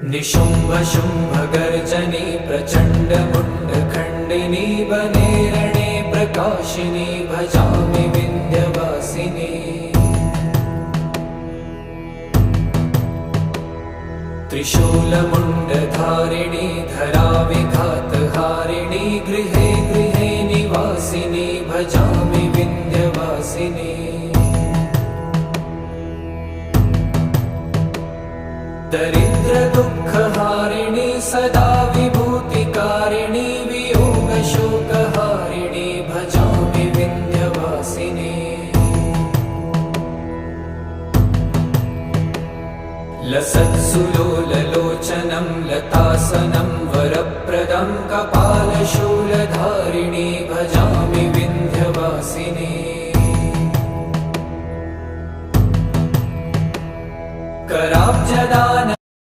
निशुम्भ शुम्भ गर्जनी प्रचण्ड मुण्डखण्डिनी वने रणे प्रकाशिनी भजामि विन्ध्यवासिनी। त्रिशूलमुण्डधारिणी धराविघातहारिणी गृहे गृहे निवासिनी भजामि विन्ध्यवासिनी। दरिद्र दुःखहारिणी सदा विभूतिकारिणी वियोगशोकहारिणी भजामि विन्ध्यवासिनी। लसत्सुलोललोचनं लतासनं वरप्रदं कपालशूलधारिणी भजामि विन्ध्यवासिनी। कराब्जदान